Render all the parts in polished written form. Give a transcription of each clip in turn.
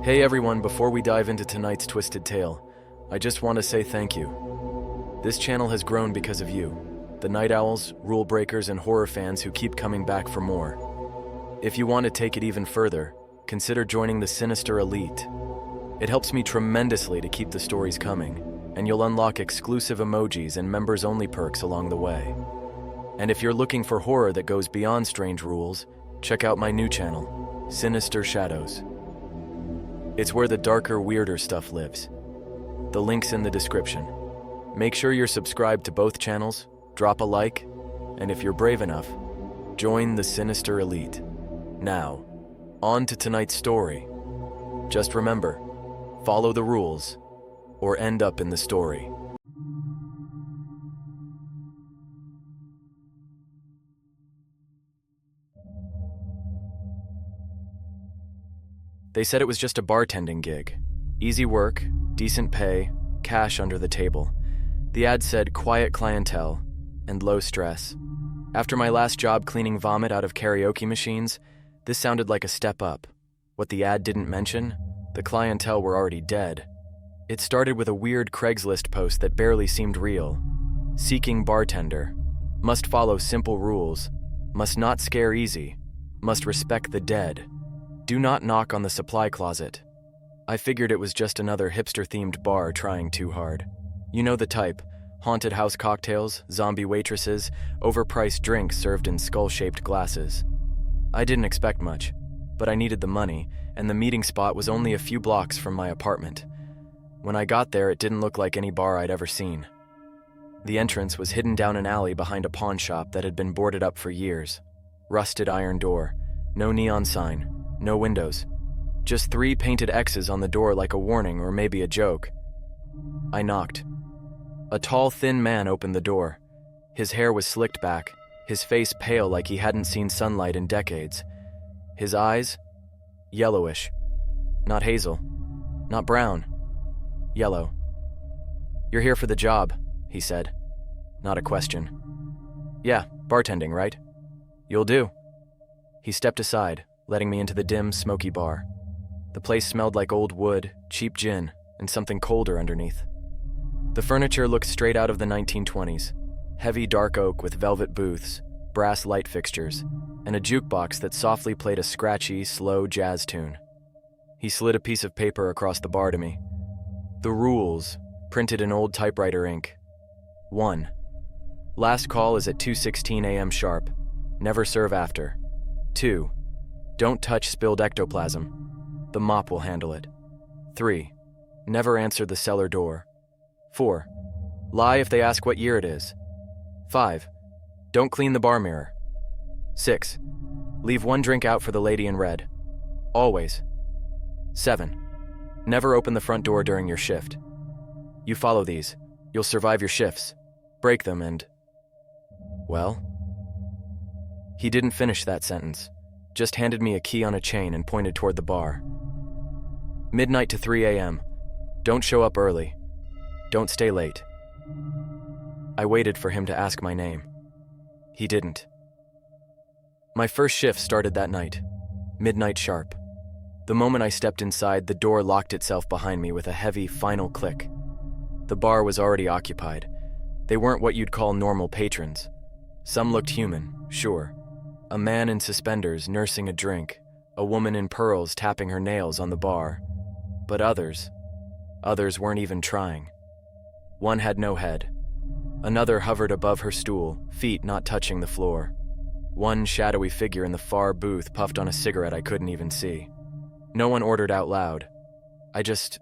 Hey everyone, before we dive into tonight's twisted tale, I just want to say thank you. This channel has grown because of you, the night owls, rule breakers, and horror fans who keep coming back for more. If you want to take it even further, consider joining the Sinister Elite. It helps me tremendously to keep the stories coming, and you'll unlock exclusive emojis and members-only perks along the way. And if you're looking for horror that goes beyond strange rules, check out my new channel, Sinister Shadows. It's where the darker, weirder stuff lives. The link's in the description. Make sure you're subscribed to both channels, drop a like, and if you're brave enough, join the Sinister Elite. Now, on to tonight's story. Just remember, follow the rules, or end up in the story. They said it was just a bartending gig. Easy work, decent pay, cash under the table. The ad said quiet clientele and low stress. After my last job cleaning vomit out of karaoke machines, this sounded like a step up. What the ad didn't mention, the clientele were already dead. It started with a weird Craigslist post that barely seemed real. Seeking bartender. Must follow simple rules. Must not scare easy. Must respect the dead. Do not knock on the supply closet. I figured it was just another hipster-themed bar trying too hard. You know the type. Haunted house cocktails, zombie waitresses, overpriced drinks served in skull-shaped glasses. I didn't expect much, but I needed the money, and the meeting spot was only a few blocks from my apartment. When I got there, it didn't look like any bar I'd ever seen. The entrance was hidden down an alley behind a pawn shop that had been boarded up for years. Rusted iron door, no neon sign. No windows. Just 3 painted X's on the door like a warning or maybe a joke. I knocked. A tall, thin man opened the door. His hair was slicked back, his face pale like he hadn't seen sunlight in decades. His eyes? Yellowish. Not hazel. Not brown. Yellow. "You're here for the job," he said. Not a question. "Yeah, bartending, right? You'll do." He stepped aside, letting me into the dim, smoky bar. The place smelled like old wood, cheap gin, and something colder underneath. The furniture looked straight out of the 1920s. Heavy dark oak with velvet booths, brass light fixtures, and a jukebox that softly played a scratchy, slow jazz tune. He slid a piece of paper across the bar to me. The rules, printed in old typewriter ink. 1. Last call is at 2:16 a.m. sharp. Never serve after. 2. Don't touch spilled ectoplasm. The mop will handle it. 3. Never answer the cellar door. 4. Lie if they ask what year it is. 5. Don't clean the bar mirror. 6. Leave 1 drink out for the lady in red. Always. 7. Never open the front door during your shift. You follow these, you'll survive your shifts. Break them and... Well? He didn't finish that sentence. Just handed me a key on a chain and pointed toward the bar. Midnight to 3 a.m. Don't show up early. Don't stay late. I waited for him to ask my name. He didn't. My first shift started that night, midnight sharp. The moment I stepped inside, the door locked itself behind me with a heavy, final click. The bar was already occupied. They weren't what you'd call normal patrons. Some looked human, sure. A man in suspenders nursing a drink, a woman in pearls tapping her nails on the bar. But others weren't even trying. One had no head. Another hovered above her stool, feet not touching the floor. One shadowy figure in the far booth puffed on a cigarette I couldn't even see. No one ordered out loud. I just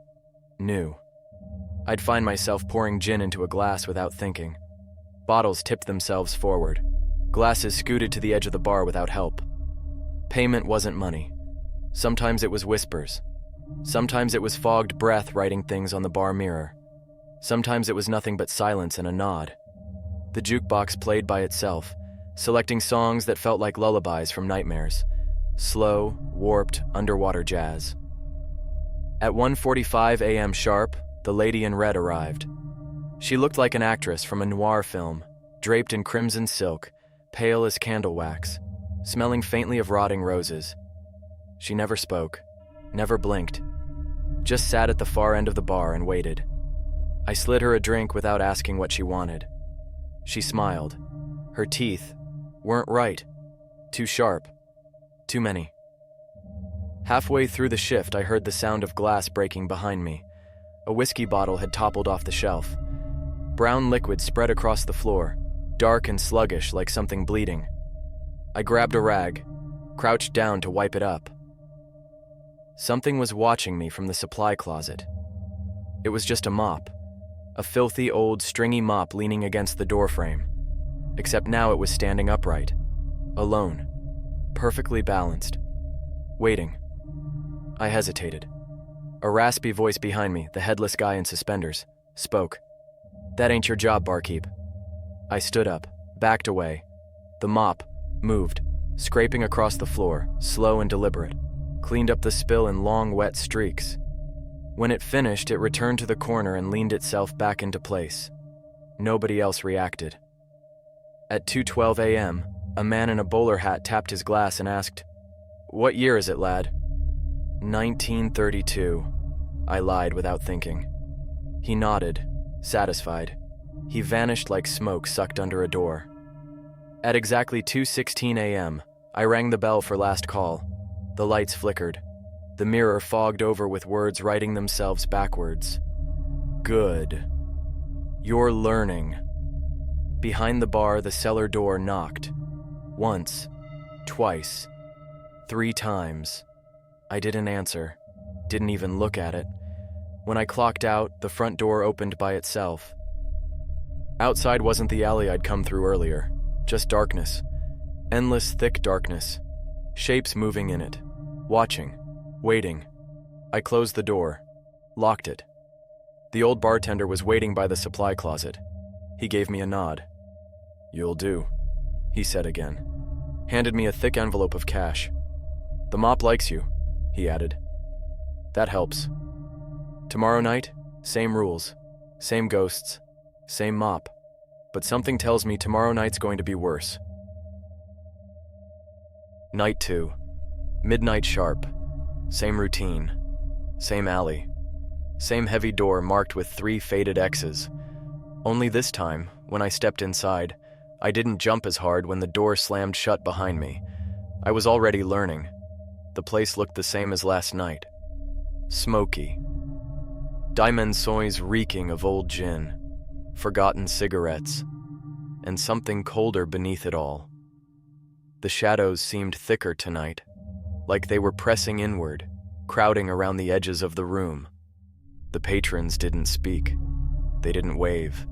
knew. I'd find myself pouring gin into a glass without thinking. Bottles tipped themselves forward. Glasses scooted to the edge of the bar without help. Payment wasn't money. Sometimes it was whispers. Sometimes it was fogged breath writing things on the bar mirror. Sometimes it was nothing but silence and a nod. The jukebox played by itself, selecting songs that felt like lullabies from nightmares. Slow, warped, underwater jazz. At 1:45 a.m. sharp, the lady in red arrived. She looked like an actress from a noir film, draped in crimson silk, pale as candle wax, smelling faintly of rotting roses. She never spoke, never blinked, just sat at the far end of the bar and waited. I slid her a drink without asking what she wanted. She smiled. Her teeth weren't right. Too sharp. Too many. Halfway through the shift, I heard the sound of glass breaking behind me. A whiskey bottle had toppled off the shelf. Brown liquid spread across the floor, dark and sluggish like something bleeding. I grabbed a rag, crouched down to wipe it up. Something was watching me from the supply closet. It was just a mop. A filthy old stringy mop leaning against the doorframe. Except now it was standing upright. Alone. Perfectly balanced. Waiting. I hesitated. A raspy voice behind me, the headless guy in suspenders, spoke. "That ain't your job, barkeep." I stood up, backed away. The mop moved, scraping across the floor, slow and deliberate, cleaned up the spill in long, wet streaks. When it finished, it returned to the corner and leaned itself back into place. Nobody else reacted. At 2:12 a.m., a man in a bowler hat tapped his glass and asked, "What year is it, lad?" 1932, I lied without thinking. He nodded, satisfied. He vanished like smoke sucked under a door. At exactly 2:16 a.m., I rang the bell for last call. The lights flickered. The mirror fogged over with words writing themselves backwards. Good. You're learning. Behind the bar, the cellar door knocked. Once. Twice. 3 times. I didn't answer. Didn't even look at it. When I clocked out, the front door opened by itself. Outside wasn't the alley I'd come through earlier. Just darkness. Endless, thick darkness. Shapes moving in it. Watching. Waiting. I closed the door. Locked it. The old bartender was waiting by the supply closet. He gave me a nod. "You'll do," he said again. Handed me a thick envelope of cash. "The mop likes you," he added. "That helps. Tomorrow night, same rules, same ghosts, same mop. But something tells me tomorrow night's going to be worse." Night 2. Midnight sharp. Same routine. Same alley. Same heavy door marked with 3 faded X's. Only this time, when I stepped inside, I didn't jump as hard when the door slammed shut behind me. I was already learning. The place looked the same as last night. Smoky. Dimensoys reeking of old gin, forgotten cigarettes, and something colder beneath it all. The shadows seemed thicker tonight, like they were pressing inward, crowding around the edges of the room. The patrons didn't speak. They didn't wave.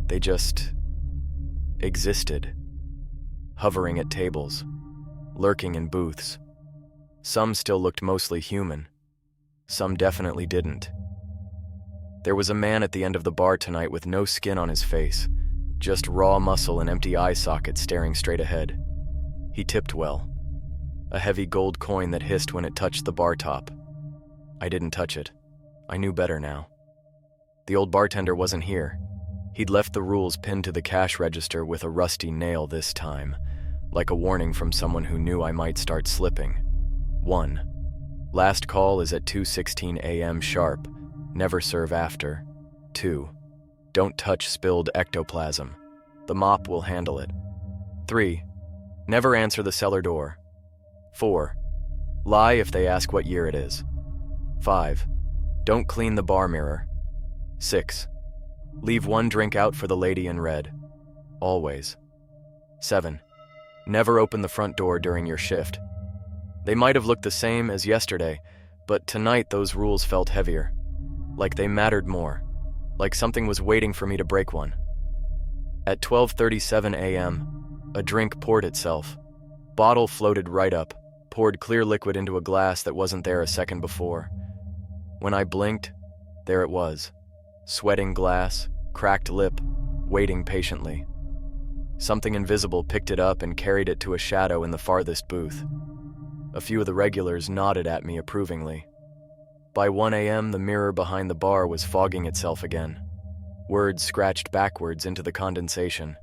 They just existed, hovering at tables, lurking in booths. Some still looked mostly human. Some definitely didn't. There was a man at the end of the bar tonight with no skin on his face, just raw muscle and empty eye sockets staring straight ahead. He tipped well. A heavy gold coin that hissed when it touched the bar top. I didn't touch it. I knew better now. The old bartender wasn't here. He'd left the rules pinned to the cash register with a rusty nail this time, like a warning from someone who knew I might start slipping. 1. Last call is at 2:16 a.m. sharp. Never serve after. 2. Don't touch spilled ectoplasm. The mop will handle it. 3. Never answer the cellar door. 4. Lie if they ask what year it is. 5. Don't clean the bar mirror. 6. Leave 1 drink out for the lady in red. Always. 7. Never open the front door during your shift. They might have looked the same as yesterday, but tonight those rules felt heavier. Like they mattered more. Like something was waiting for me to break one. At 12:37 a.m., a drink poured itself. Bottle floated right up, poured clear liquid into a glass that wasn't there a second before. When I blinked, there it was. Sweating glass, cracked lip, waiting patiently. Something invisible picked it up and carried it to a shadow in the farthest booth. A few of the regulars nodded at me approvingly. By 1 a.m., the mirror behind the bar was fogging itself again. Words scratched backwards into the condensation.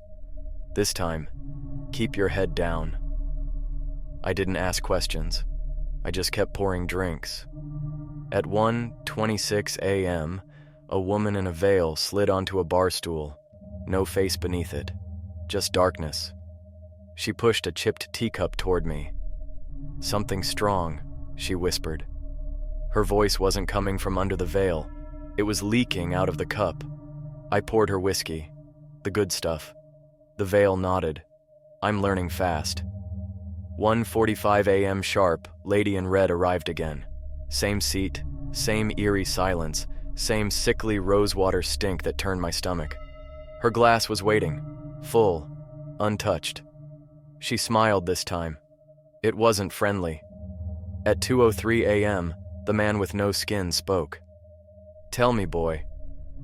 This time, keep your head down. I didn't ask questions. I just kept pouring drinks. At 1:26 a.m., a woman in a veil slid onto a bar stool, no face beneath it, just darkness. She pushed a chipped teacup toward me. "Something strong," she whispered. Her voice wasn't coming from under the veil. It was leaking out of the cup. I poured her whiskey, the good stuff. The veil nodded. "I'm learning fast." 1:45 a.m. sharp, Lady in Red arrived again. Same seat, same eerie silence, same sickly rosewater stink that turned my stomach. Her glass was waiting, full, untouched. She smiled this time. It wasn't friendly. At 2:03 a.m., the man with no skin spoke. "Tell me, boy,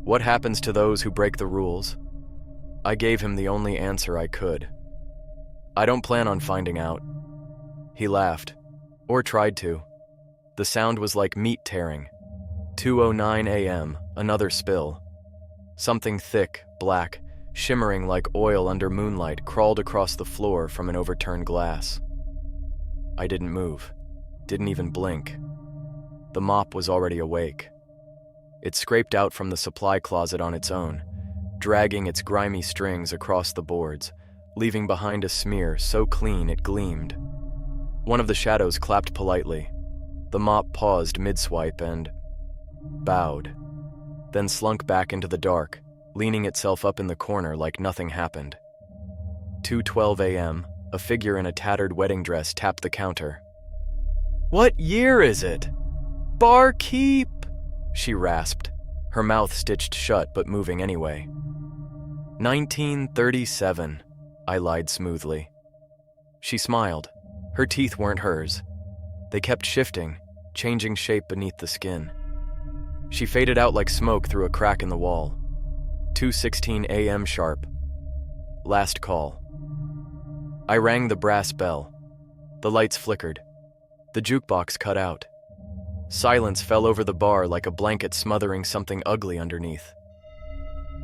what happens to those who break the rules?" I gave him the only answer I could. "I don't plan on finding out." He laughed, or tried to. The sound was like meat tearing. 2:09 a.m., another spill. Something thick, black, shimmering like oil under moonlight crawled across the floor from an overturned glass. I didn't move, didn't even blink. The mop was already awake. It scraped out from the supply closet on its own, dragging its grimy strings across the boards, leaving behind a smear so clean it gleamed. One of the shadows clapped politely. The mop paused mid-swipe and bowed, then slunk back into the dark, leaning itself up in the corner like nothing happened. 2:12 a.m., a figure in a tattered wedding dress tapped the counter. "What year is it? Barkeep!" she rasped, her mouth stitched shut but moving anyway. 1937, I lied smoothly. She smiled. Her teeth weren't hers. They kept shifting, changing shape beneath the skin. She faded out like smoke through a crack in the wall. 2:16 a.m. sharp. Last call. I rang the brass bell. The lights flickered. The jukebox cut out. Silence fell over the bar like a blanket smothering something ugly underneath.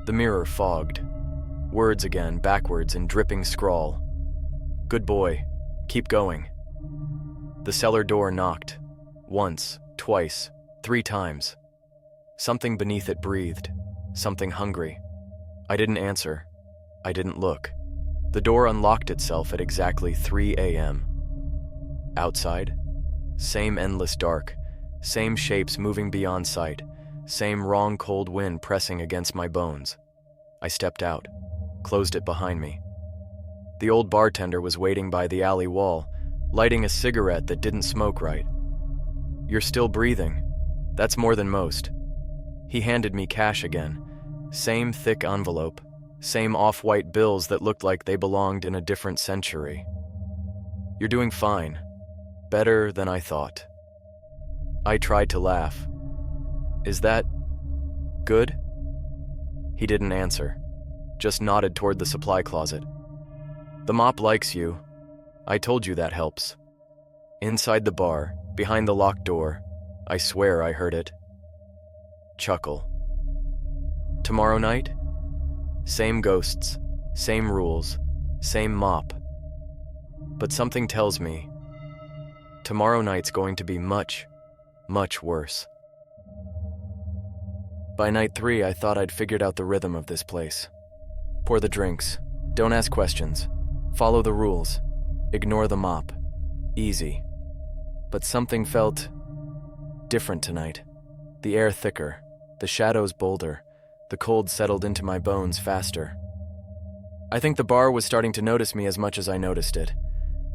The mirror fogged. Words again, backwards in dripping scrawl. "Good boy. Keep going." The cellar door knocked. Once, twice, 3 times. Something beneath it breathed. Something hungry. I didn't answer. I didn't look. The door unlocked itself at exactly 3 a.m. Outside? Same endless dark. Same shapes moving beyond sight. Same wrong cold wind pressing against my bones. I stepped out. Closed it behind me. The old bartender was waiting by the alley wall, lighting a cigarette that didn't smoke right. "You're still breathing. That's more than most." He handed me cash again. Same thick envelope. Same off-white bills that looked like they belonged in a different century. "You're doing fine. Better than I thought." I tried to laugh. "Is that good?" He didn't answer, just nodded toward the supply closet. "The mop likes you. I told you that helps." Inside the bar, behind the locked door, I swear I heard it. Chuckle. Tomorrow night? Same ghosts, same rules, same mop. But something tells me tomorrow night's going to be much, much worse. By night 3, I thought I'd figured out the rhythm of this place. Pour the drinks. Don't ask questions. Follow the rules. Ignore the mop. Easy. But something felt different tonight. The air thicker, the shadows bolder, the cold settled into my bones faster. I think the bar was starting to notice me as much as I noticed it.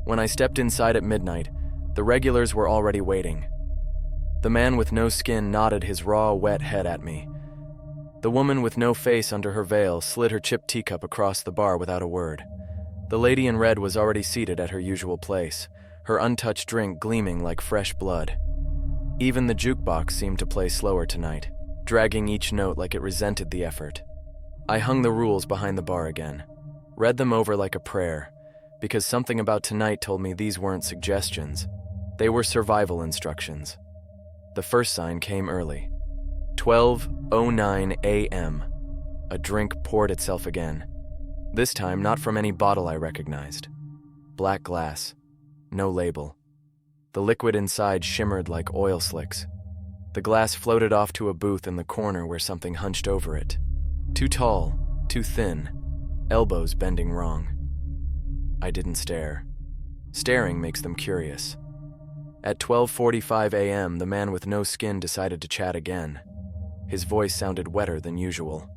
When I stepped inside at midnight, the regulars were already waiting. The man with no skin nodded his raw, wet head at me. The woman with no face under her veil slid her chipped teacup across the bar without a word. The lady in red was already seated at her usual place, her untouched drink gleaming like fresh blood. Even the jukebox seemed to play slower tonight, dragging each note like it resented the effort. I hung the rules behind the bar again, read them over like a prayer, because something about tonight told me these weren't suggestions. They were survival instructions. The first sign came early. 12:09 a.m. A drink poured itself again. This time not from any bottle I recognized. Black glass. No label. The liquid inside shimmered like oil slicks. The glass floated off to a booth in the corner where something hunched over it. Too tall, too thin, elbows bending wrong. I didn't stare. Staring makes them curious. At 12:45 a.m., the man with no skin decided to chat again. His voice sounded wetter than usual.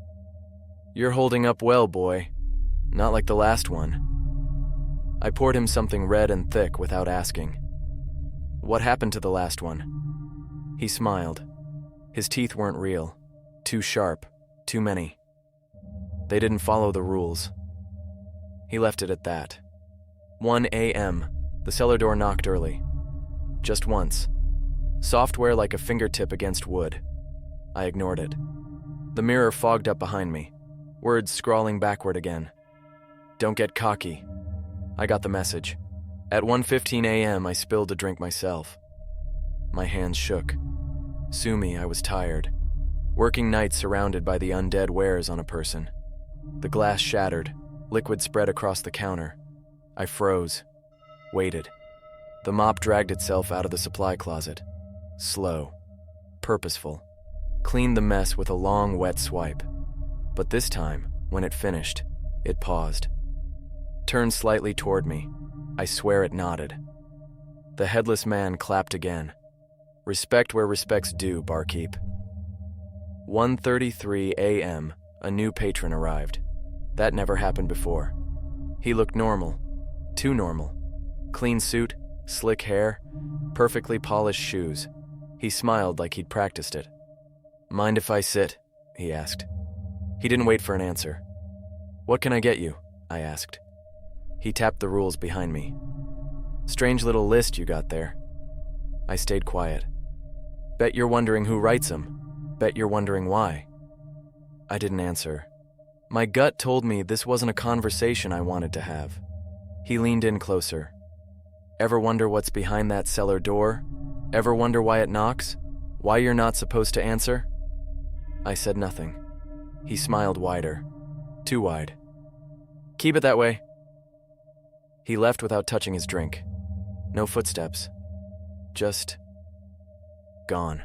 "You're holding up well, boy. Not like the last one." I poured him something red and thick without asking. "What happened to the last one?" He smiled. His teeth weren't real. Too sharp. Too many. They didn't follow the rules. He left it at that. 1 a.m. The cellar door knocked early. Just once. Software like a fingertip against wood. I ignored it. The mirror fogged up behind me. Words scrawling backward again. "Don't get cocky." I got the message. At 1:15 a.m., I spilled a drink myself. My hands shook. Sue me, I was tired. Working nights surrounded by the undead wares on a person. The glass shattered. Liquid spread across the counter. I froze. Waited. The mop dragged itself out of the supply closet. Slow. Purposeful. Cleaned the mess with a long, wet swipe. But this time, when it finished, it paused. Turned slightly toward me. I swear it nodded. The headless man clapped again. Respect where respect's due, barkeep. 1:33 a.m., a new patron arrived. That never happened before. He looked normal. Too normal. Clean suit, slick hair, perfectly polished shoes. He smiled like he'd practiced it. "Mind if I sit?" he asked. He didn't wait for an answer. "What can I get you?" I asked. He tapped the rules behind me. "Strange little list you got there." I stayed quiet. "Bet you're wondering who writes them. Bet you're wondering why." I didn't answer. My gut told me this wasn't a conversation I wanted to have. He leaned in closer. "Ever wonder what's behind that cellar door? Ever wonder why it knocks? Why you're not supposed to answer?" I said nothing. He smiled wider. Too wide. "Keep it that way." He left without touching his drink. No footsteps. Just gone.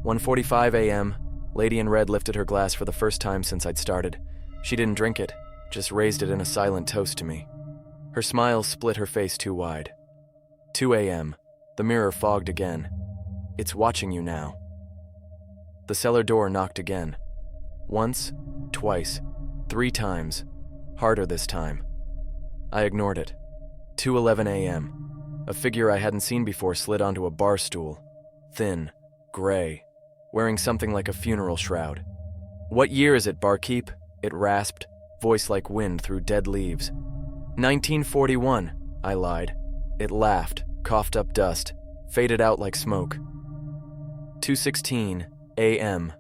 1:45 a.m., Lady in Red lifted her glass for the first time since I'd started. She didn't drink it, just raised it in a silent toast to me. Her smile split her face too wide. 2 a.m., the mirror fogged again. "It's watching you now." The cellar door knocked again. Once, twice, 3 times. Harder this time. I ignored it. 2:11 a.m. A figure I hadn't seen before slid onto a bar stool. Thin, gray, wearing something like a funeral shroud. "What year is it, barkeep?" it rasped, voice like wind through dead leaves. 1941, I lied. It laughed, coughed up dust, faded out like smoke. 2:16 a.m.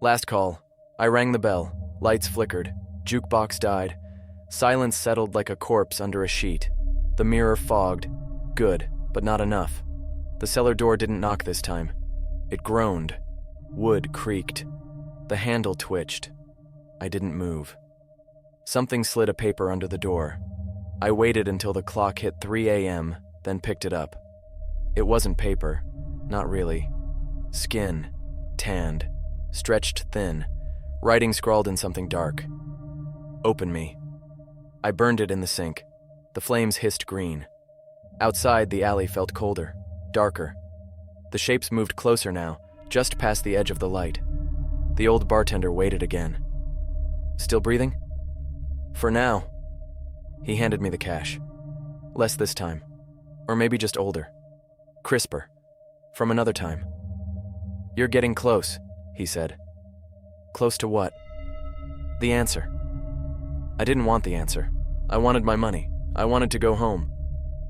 Last call. I rang the bell. Lights flickered. Jukebox died. Silence settled like a corpse under a sheet. The mirror fogged. Good, but not enough. The cellar door didn't knock this time. It groaned. Wood creaked. The handle twitched. I didn't move. Something slid a paper under the door. I waited until the clock hit 3 a.m., then picked it up. It wasn't paper. Not really. Skin. Tanned. Stretched thin. Writing scrawled in something dark. "Open me." I burned it in the sink. The flames hissed green. Outside, the alley felt colder, darker. The shapes moved closer now, just past the edge of the light. The old bartender waited again. "Still breathing?" "For now." He handed me the cash. Less this time. Or maybe just older. Crisper. From another time. "You're getting close," he said. Close to what? The answer. I didn't want the answer. I wanted my money. I wanted to go home.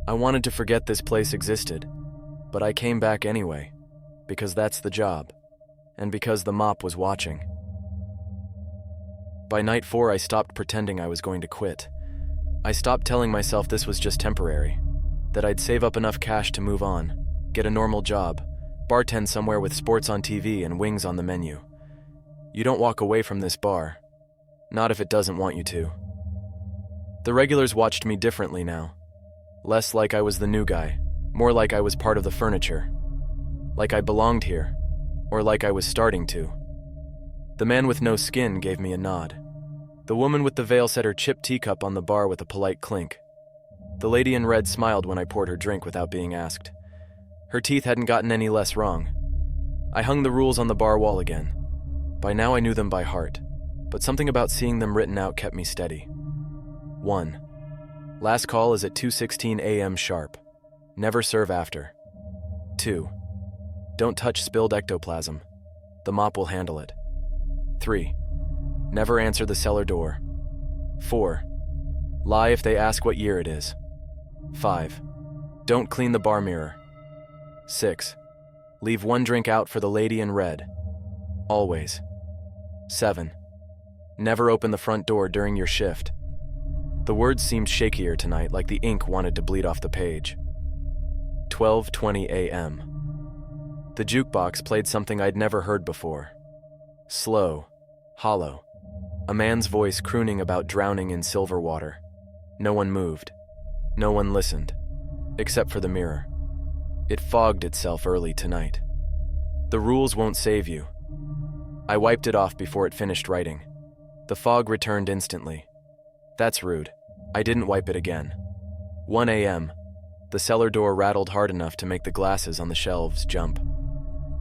I wanted to forget this place existed. But I came back anyway, because that's the job, and because the mop was watching. By night 4, I stopped pretending I was going to quit. I stopped telling myself this was just temporary, that I'd save up enough cash to move on, get a normal job, bartend somewhere with sports on TV and wings on the menu. You don't walk away from this bar, not if it doesn't want you to. The regulars watched me differently now. Less like I was the new guy, more like I was part of the furniture. like I belonged here, or like I was starting to. The man with no skin gave me a nod. The woman with the veil set her chipped teacup on the bar with a polite clink. The lady in red smiled when I poured her drink without being asked. Her teeth hadn't gotten any less wrong. I hung the rules on the bar wall again. By now I knew them by heart, but something about seeing them written out kept me steady. 1. Last call is at 2:16 a.m. sharp. Never serve after. 2. Don't touch spilled ectoplasm. The mop will handle it. 3. Never answer the cellar door. 4. Lie if they ask what year it is. 5. Don't clean the bar mirror. 6. Leave one drink out for the lady in red. Always. 7. Never open the front door during your shift. The words seemed shakier tonight, like the ink wanted to bleed off the page. 12:20 a.m. The jukebox played something I'd never heard before. Slow, hollow. A man's voice crooning about drowning in silver water. No one moved. No one listened. Except for the mirror. It fogged itself early tonight. The rules won't save you. I wiped it off before it finished writing. The fog returned instantly. That's rude. I didn't wipe it again. 1 a.m. The cellar door rattled hard enough to make the glasses on the shelves jump.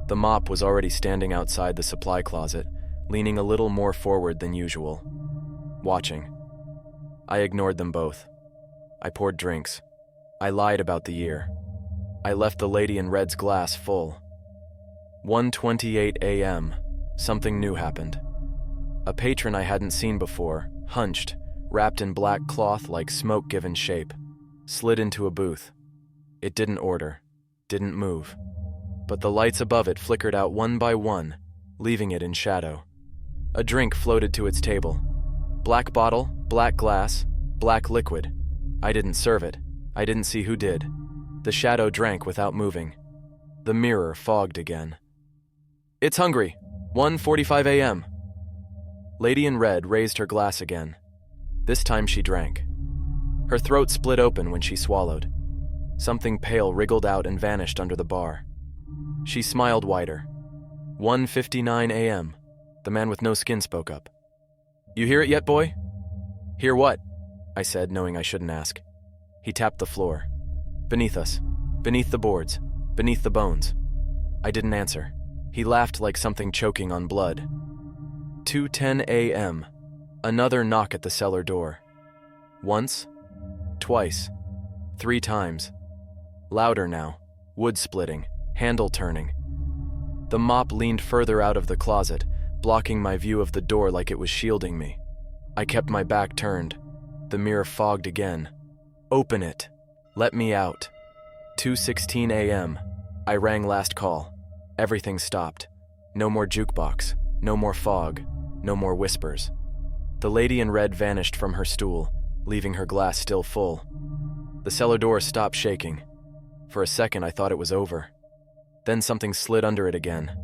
The mop was already standing outside the supply closet, leaning a little more forward than usual. Watching. I ignored them both. I poured drinks. I lied about the year. I left the lady in red's glass full. 1:28 a.m. Something new happened. A patron I hadn't seen before, hunched, wrapped in black cloth like smoke given shape, slid into a booth. It didn't order, didn't move, but the lights above it flickered out one by one, leaving it in shadow. A drink floated to its table. Black bottle, black glass, black liquid. I didn't serve it. I didn't see who did. The shadow drank without moving. The mirror fogged again. It's hungry. 1:45 a.m. Lady in red raised her glass again. This time she drank. Her throat split open when she swallowed. Something pale wriggled out and vanished under the bar. She smiled wider. 1:59 a.m. The man with no skin spoke up. You hear it yet, boy? Hear what? I said, knowing I shouldn't ask. He tapped the floor. Beneath us. Beneath the boards. Beneath the bones. I didn't answer. He laughed like something choking on blood. 2:10 a.m. Another knock at the cellar door. Once. Twice. 3 times. Louder now. Wood splitting. Handle turning. The mop leaned further out of the closet, blocking my view of the door like it was shielding me. I kept my back turned. The mirror fogged again. Open it. Let me out. 2:16 a.m. I rang last call. Everything stopped. No more jukebox. No more fog. No more whispers. The lady in red vanished from her stool, leaving her glass still full. The cellar door stopped shaking. For a second I thought it was over. Then something slid under it again.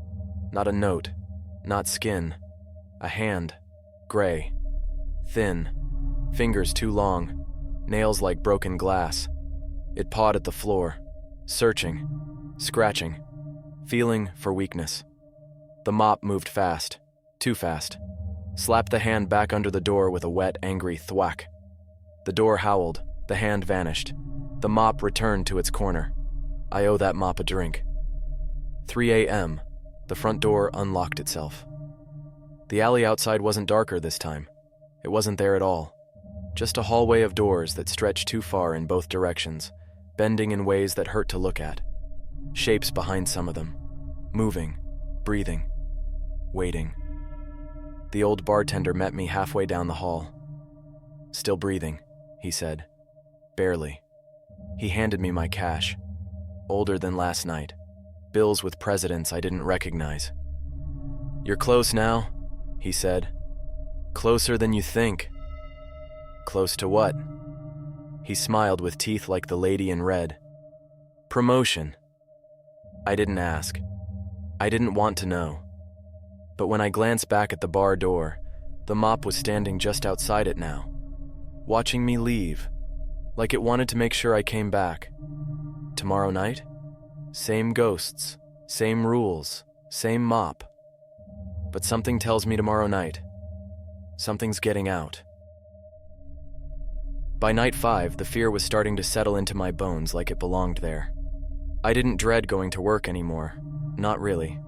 Not a note. Not skin. A hand. Gray. Thin. Fingers too long. Nails like broken glass. It pawed at the floor, searching, scratching, feeling for weakness. The mop moved fast, too fast, slapped the hand back under the door with a wet, angry thwack. The door howled, the hand vanished. The mop returned to its corner. I owe that mop a drink. 3 a.m. The front door unlocked itself. The alley outside wasn't darker this time. It wasn't there at all. Just a hallway of doors that stretched too far in both directions, bending in ways that hurt to look at. Shapes behind some of them. Moving, breathing, waiting. The old bartender met me halfway down the hall. Still breathing, he said. Barely. He handed me my cash. Older than last night. Bills with presidents I didn't recognize. You're close now, he said. Closer than you think. Close to what? He smiled with teeth like the lady in red. Promotion. I didn't ask. I didn't want to know. But when I glanced back at the bar door, the mop was standing just outside it now, watching me leave, like it wanted to make sure I came back. Tomorrow night? Same ghosts, Same rules, same mop. But something tells me tomorrow night, something's getting out. By night 5, the fear was starting to settle into my bones like it belonged there. I didn't dread going to work anymore. Not really.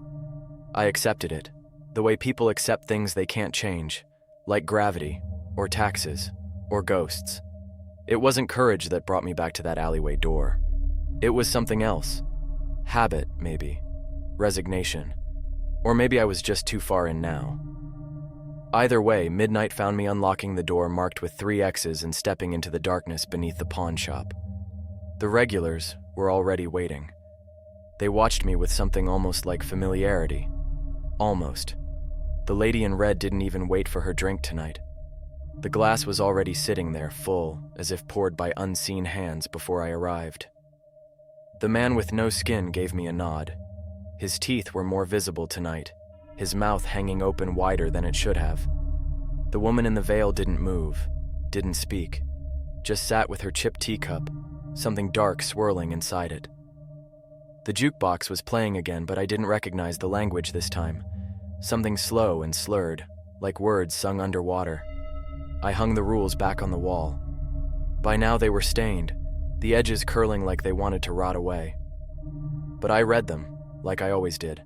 I accepted it, the way people accept things they can't change, like gravity, or taxes, or ghosts. It wasn't courage that brought me back to that alleyway door. It was something else. Habit, maybe. Resignation. Or maybe I was just too far in now. Either way, midnight found me unlocking the door marked with 3 X's and stepping into the darkness beneath the pawn shop. The regulars were already waiting. They watched me with something almost like familiarity. Almost. The lady in red didn't even wait for her drink tonight. The glass was already sitting there, full, as if poured by unseen hands before I arrived. The man with no skin gave me a nod. His teeth were more visible tonight, his mouth hanging open wider than it should have. The woman in the veil didn't move, didn't speak, just sat with her chipped teacup, something dark swirling inside it. The jukebox was playing again, but I didn't recognize the language this time. Something slow and slurred, like words sung underwater. I hung the rules back on the wall. By now they were stained, the edges curling like they wanted to rot away. But I read them, like I always did.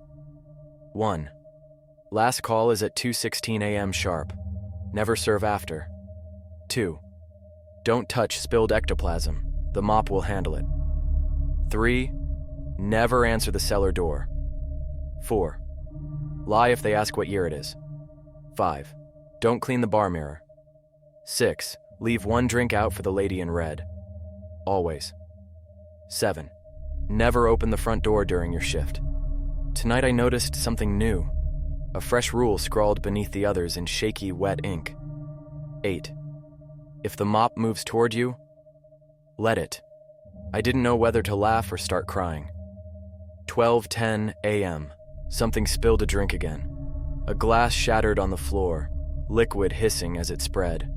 1. Last call is at 2:16 a.m. sharp. Never serve after. 2. Don't touch spilled ectoplasm. The mop will handle it. 3. Never answer the cellar door. 4. Lie if they ask what year it is. 5. Don't clean the bar mirror. 6. Leave 1 drink out for the lady in red. Always. 7. Never open the front door during your shift. Tonight I noticed something new. A fresh rule scrawled beneath the others in shaky, wet ink. 8. If the mop moves toward you, let it. I didn't know whether to laugh or start crying. 12:10 a.m. Something spilled a drink again. A glass shattered on the floor, liquid hissing as it spread.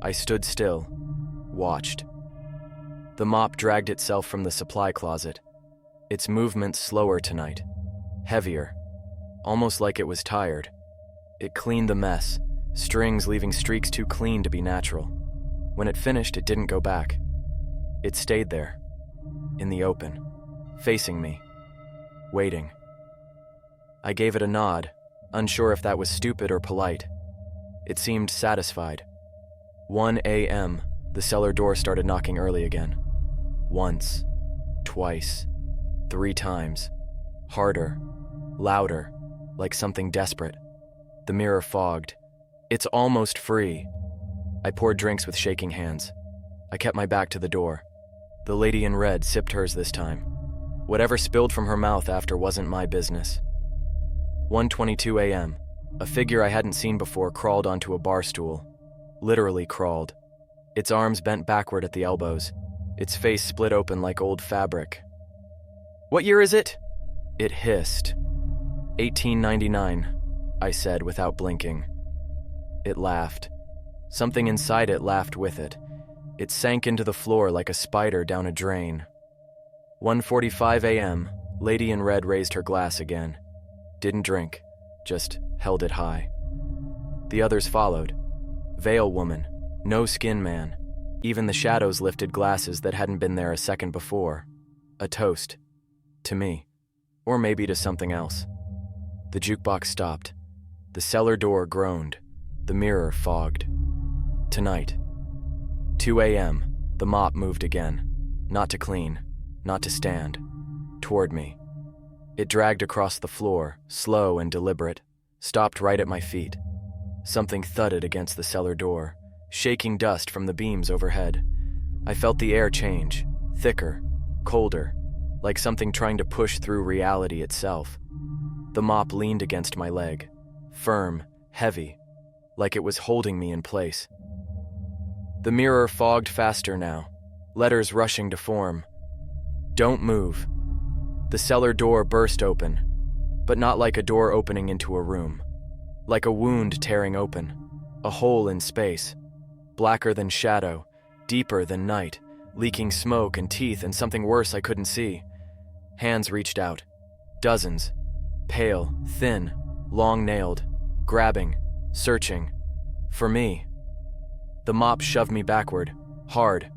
I stood still, watched. The mop dragged itself from the supply closet, its movements slower tonight, heavier, almost like it was tired. It cleaned the mess, strings leaving streaks too clean to be natural. When it finished, it didn't go back. It stayed there, in the open, facing me, waiting. I gave it a nod, unsure if that was stupid or polite. It seemed satisfied. 1 a.m., the cellar door started knocking early again. Once, twice, 3 times. Harder, louder, like something desperate. The mirror fogged. It's almost free. I poured drinks with shaking hands. I kept my back to the door. The lady in red sipped hers this time. Whatever spilled from her mouth after wasn't my business. 1:22 a.m. A figure I hadn't seen before crawled onto a bar stool. Literally crawled. Its arms bent backward at the elbows. Its face split open like old fabric. "What year is it?" It hissed. 1899, I said without blinking. It laughed. Something inside it laughed with it. It sank into the floor like a spider down a drain. 1:45 a.m., Lady in Red raised her glass again. Didn't drink, just held it high. The others followed. Veil woman, no skin man. Even the shadows lifted glasses that hadn't been there a second before. A toast. To me. Or maybe to something else. The jukebox stopped. The cellar door groaned. The mirror fogged. Tonight. 2 a.m., the mop moved again. Not to clean, not to stand. Toward me. It dragged across the floor, slow and deliberate, stopped right at my feet. Something thudded against the cellar door, shaking dust from the beams overhead. I felt the air change, thicker, colder, like something trying to push through reality itself. The mop leaned against my leg, firm, heavy, like it was holding me in place. The mirror fogged faster now, letters rushing to form. Don't move. The cellar door burst open, but not like a door opening into a room. Like a wound tearing open, a hole in space, blacker than shadow, deeper than night, leaking smoke and teeth and something worse I couldn't see. Hands reached out. Dozens. Pale, thin, long-nailed, grabbing, searching. For me. The mop shoved me backward, hard.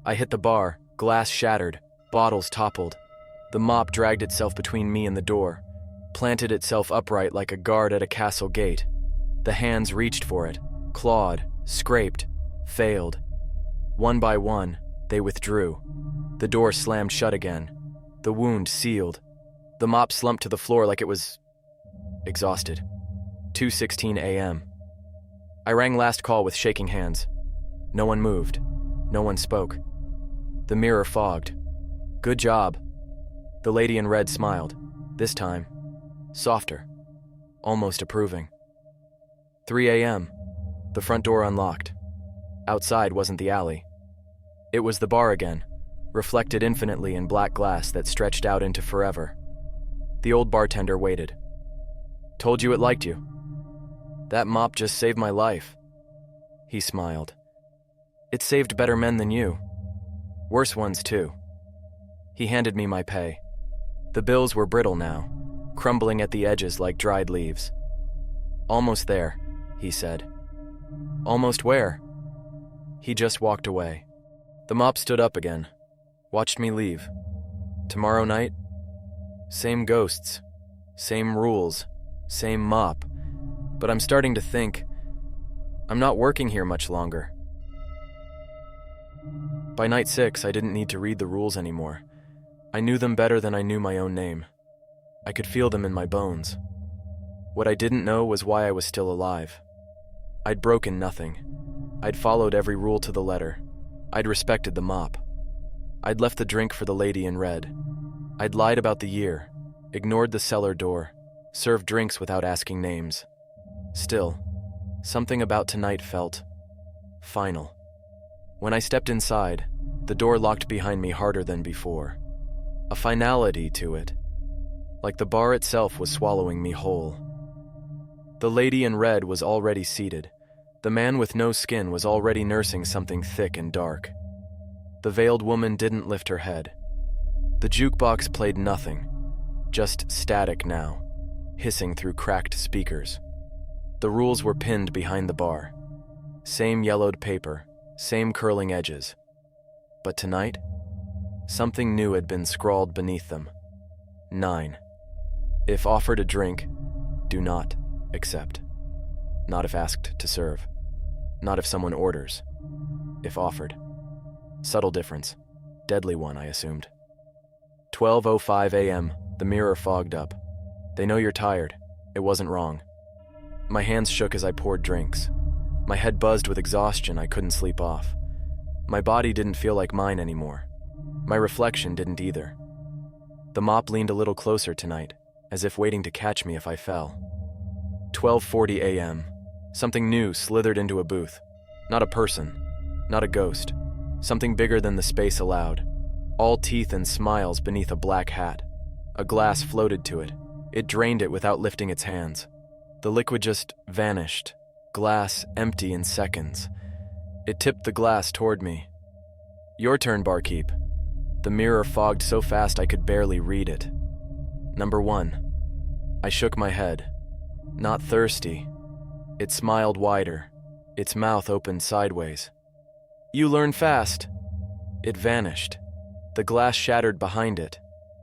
I hit the bar, glass shattered, bottles toppled. The mop dragged itself between me and the door, planted itself upright like a guard at a castle gate. The hands reached for it, clawed, scraped, failed. One by one, they withdrew. The door slammed shut again. The wound sealed. The mop slumped to the floor like it was exhausted. 2:16 a.m. I rang last call with shaking hands. No one moved. No one spoke. The mirror fogged. Good job. The lady in red smiled. This time, softer, almost approving. 3 a.m. The front door unlocked. Outside wasn't the alley. It was the bar again, reflected infinitely in black glass that stretched out into forever. The old bartender waited. Told you it liked you. That mop just saved my life. He smiled. It saved better men than you. Worse ones, too. He handed me my pay. The bills were brittle now, crumbling at the edges like dried leaves. Almost there, he said. Almost where? He just walked away. The mop stood up again, watched me leave. Tomorrow night? Same ghosts, same rules, same mop. But I'm starting to think, I'm not working here much longer. By night 6, I didn't need to read the rules anymore. I knew them better than I knew my own name. I could feel them in my bones. What I didn't know was why I was still alive. I'd broken nothing. I'd followed every rule to the letter. I'd respected the mop. I'd left the drink for the lady in red. I'd lied about the year, ignored the cellar door, served drinks without asking names. Still, something about tonight felt final. When I stepped inside, the door locked behind me harder than before. A finality to it, like the bar itself was swallowing me whole. The lady in red was already seated. The man with no skin was already nursing something thick and dark. The veiled woman didn't lift her head. The jukebox played nothing, just static now, hissing through cracked speakers. The rules were pinned behind the bar. Same yellowed paper, same curling edges. But tonight, something new had been scrawled beneath them. 9. If offered a drink, do not accept. Not if asked to serve. Not if someone orders. If offered. Subtle difference. Deadly one, I assumed. 12:05 a.m., the mirror fogged up. They know you're tired. It wasn't wrong. My hands shook as I poured drinks. My head buzzed with exhaustion I couldn't sleep off. My body didn't feel like mine anymore. My reflection didn't either. The mop leaned a little closer tonight, as if waiting to catch me if I fell. 12:40 a.m. Something new slithered into a booth. Not a person, not a ghost. Something bigger than the space allowed. All teeth and smiles beneath a black hat. A glass floated to it. It drained it without lifting its hands. The liquid just vanished. Glass empty in seconds. It tipped the glass toward me. Your turn, barkeep. The mirror fogged so fast I could barely read it. Number 1. I shook my head. Not thirsty. It smiled wider. Its mouth opened sideways. You learn fast. It vanished. The glass shattered behind it.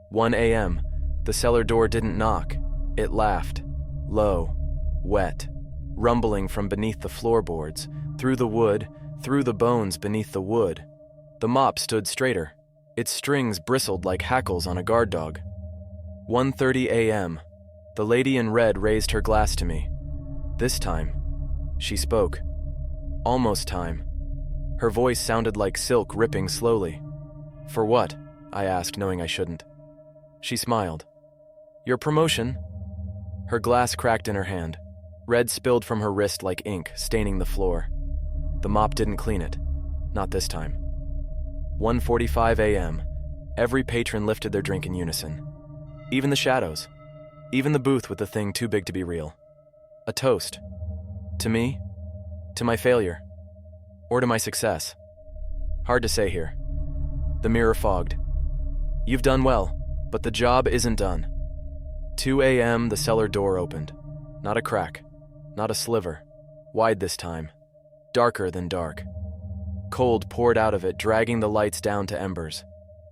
1 a.m. The cellar door didn't knock. It laughed. Low. Wet. Rumbling from beneath the floorboards. Through the wood. Through the bones beneath the wood. The mop stood straighter. Its strings bristled like hackles on a guard dog. 1:30 a.m. The lady in red raised her glass to me. This time, she spoke. Almost time. Her voice sounded like silk ripping slowly. For what? I asked, knowing I shouldn't. She smiled. Your promotion. Her glass cracked in her hand. Red spilled from her wrist like ink, staining the floor. The mop didn't clean it. Not this time. 1:45 a.m. Every patron lifted their drink in unison. Even the shadows. Even the booth with the thing too big to be real. A toast. To me? To my failure? Or to my success? Hard to say here. The mirror fogged. You've done well, but the job isn't done. 2 a.m., the cellar door opened. Not a crack, not a sliver. Wide this time, darker than dark. Cold poured out of it, dragging the lights down to embers.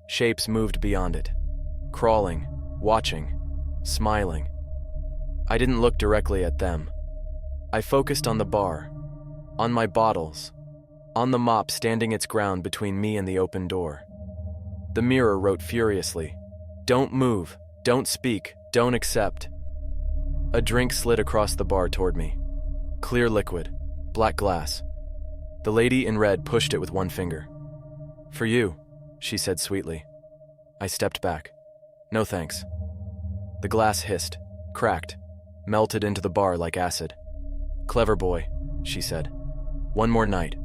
Shapes moved beyond it, crawling, watching, smiling. I didn't look directly at them. I focused on the bar, on my bottles, on the mop standing its ground between me and the open door. The mirror wrote furiously, "Don't move, don't speak, don't accept." A drink slid across the bar toward me. Clear liquid, black glass. The lady in red pushed it with one finger. "For you," she said sweetly. I stepped back. "No thanks." The glass hissed, cracked, melted into the bar like acid. "Clever boy," she said. "One more night."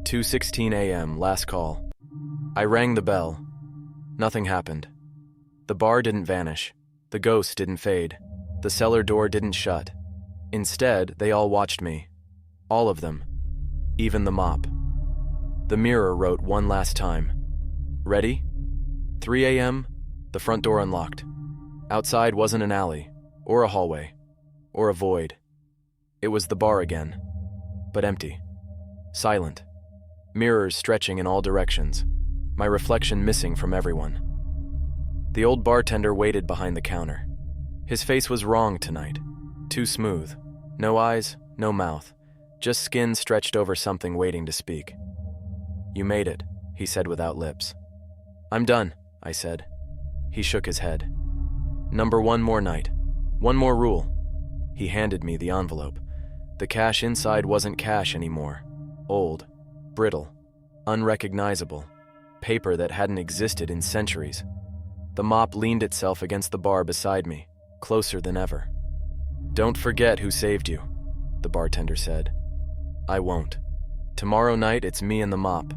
2:16 a.m., last call. I rang the bell. Nothing happened. The bar didn't vanish. The ghost didn't fade. The cellar door didn't shut. Instead, they all watched me. All of them. Even the mop. The mirror wrote one last time. "Ready?" 3 a.m., the front door unlocked. Outside wasn't an alley, or a hallway, or a void. It was the bar again, but empty. Silent. Mirrors stretching in all directions. My reflection missing from everyone. The old bartender waited behind the counter. His face was wrong tonight. Too smooth. No eyes, no mouth. Just skin stretched over something waiting to speak. "You made it," he said without lips. "I'm done," I said. He shook his head. "Number one more night. One more rule." He handed me the envelope. The cash inside wasn't cash anymore. Old, brittle, unrecognizable. Paper that hadn't existed in centuries. The mop leaned itself against the bar beside me, closer than ever. "Don't forget who saved you," the bartender said. "I won't. Tomorrow night it's me and the mop,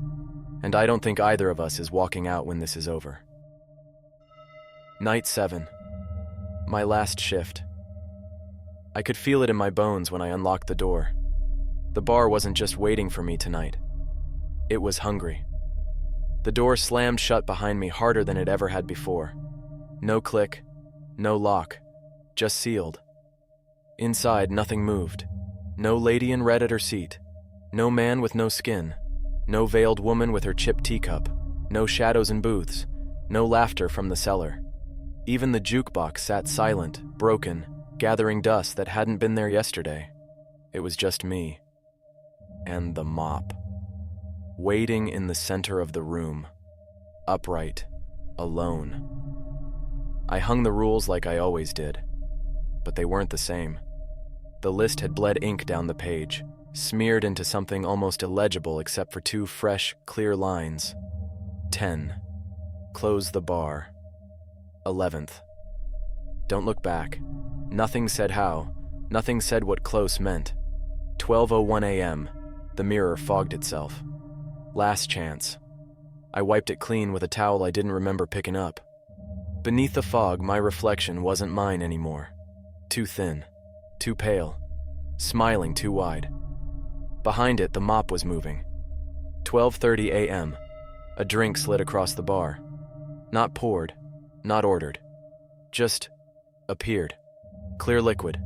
and I don't think either of us is walking out when this is over." Night 7. My last shift. I could feel it in my bones when I unlocked the door. The bar wasn't just waiting for me tonight. It was hungry. The door slammed shut behind me harder than it ever had before. No click, no lock, just sealed. Inside, nothing moved. No lady in red at her seat. No man with no skin. No veiled woman with her chipped teacup. No shadows in booths. No laughter from the cellar. Even the jukebox sat silent, broken, gathering dust that hadn't been there yesterday. It was just me. And the mop. Waiting in the center of the room. Upright. Alone. I hung the rules like I always did. But they weren't the same. The list had bled ink down the page, smeared into something almost illegible except for 2 fresh, clear lines. 10. Close the bar. 11th. Don't look back. Nothing said how. Nothing said what close meant. 12:01 a.m. The mirror fogged itself. Last chance. I wiped it clean with a towel I didn't remember picking up. Beneath the fog, my reflection wasn't mine anymore. Too thin. Too pale. Smiling too wide. Behind it, the mop was moving. 12:30 a.m. A drink slid across the bar. Not poured. Not ordered. Just appeared. Clear liquid.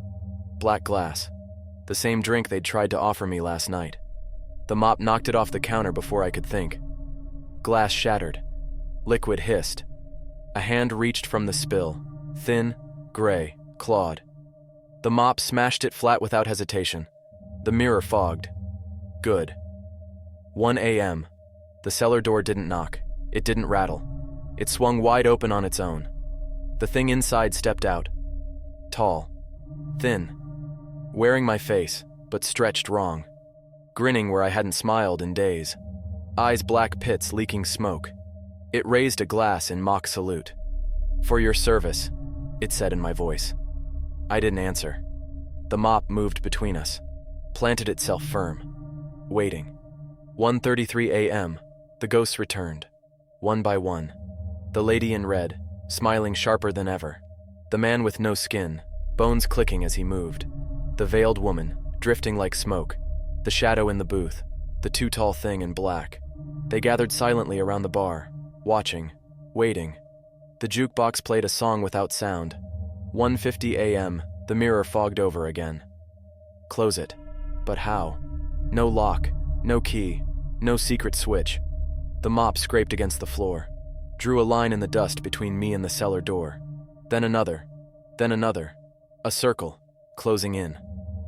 Black glass. The same drink they'd tried to offer me last night. The mop knocked it off the counter before I could think. Glass shattered. Liquid hissed. A hand reached from the spill. Thin, gray, clawed. The mop smashed it flat without hesitation. The mirror fogged. Good. 1 a.m. The cellar door didn't knock. It didn't rattle. It swung wide open on its own. The thing inside stepped out. Tall. Thin. Wearing my face, but stretched wrong. Grinning where I hadn't smiled in days. Eyes black pits leaking smoke. It raised a glass in mock salute. "For your service," it said in my voice. I didn't answer. The mop moved between us. Planted itself firm. Waiting. 1:33 a.m. The ghosts returned. One by one. The lady in red, smiling sharper than ever. The man with no skin, bones clicking as he moved. The veiled woman, drifting like smoke. The shadow in the booth. The too tall thing in black. They gathered silently around the bar, watching, waiting. The jukebox played a song without sound. 1:50 a.m., the mirror fogged over again. Close it. But how? No lock, no key, no secret switch. The mop scraped against the floor, drew a line in the dust between me and the cellar door. Then another. A circle, closing in.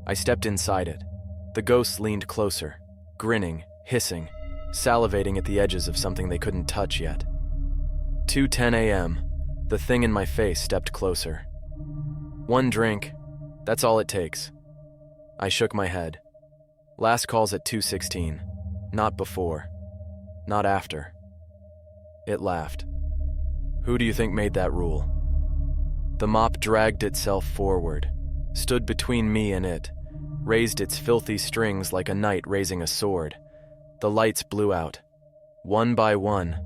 I stepped inside it. The ghosts leaned closer, grinning, hissing, salivating at the edges of something they couldn't touch yet. 2:10 a.m., the thing in my face stepped closer. One drink, that's all it takes. I shook my head. Last call's at 2:16. Not before. Not after. It laughed. Who do you think made that rule? The mop dragged itself forward, stood between me and it, raised its filthy strings like a knight raising a sword. The lights blew out. One by one.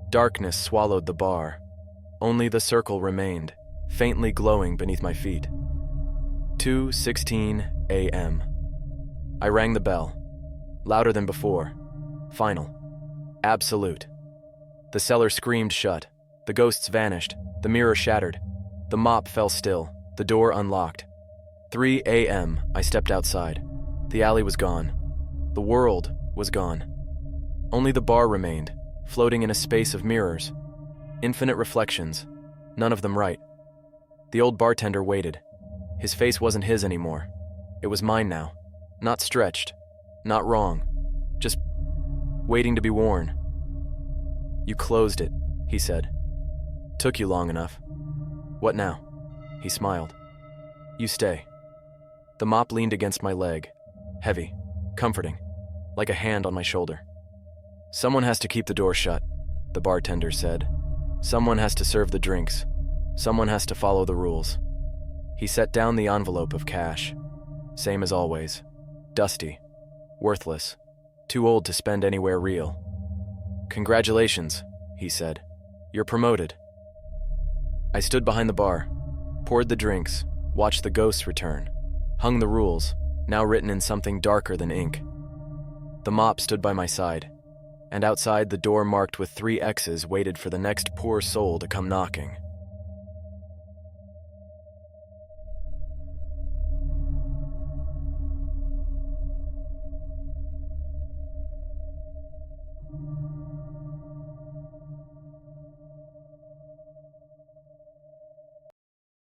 Darkness swallowed the bar. Only the circle remained, faintly glowing beneath my feet. 2:16 a.m. I rang the bell. Louder than before. Final. Absolute. The cellar screamed shut. The ghosts vanished. The mirror shattered. The mop fell still. The door unlocked. 3 a.m. I stepped outside. The alley was gone. The world was gone. Only the bar remained, floating in a space of mirrors. Infinite reflections. None of them right. The old bartender waited. His face wasn't his anymore. It was mine now. Not stretched. Not wrong. Just waiting to be worn. You closed it, he said. Took you long enough. What now? He smiled. You stay. The mop leaned against my leg. Heavy. Comforting. Like a hand on my shoulder. Someone has to keep the door shut, the bartender said. Someone has to serve the drinks. Someone has to follow the rules. He set down the envelope of cash. Same as always. Dusty. Worthless. Too old to spend anywhere real. Congratulations, he said. You're promoted. I stood behind the bar, poured the drinks, watched the ghosts return, hung the rules, now written in something darker than ink. The mop stood by my side, and outside the door marked with 3 X's waited for the next poor soul to come knocking.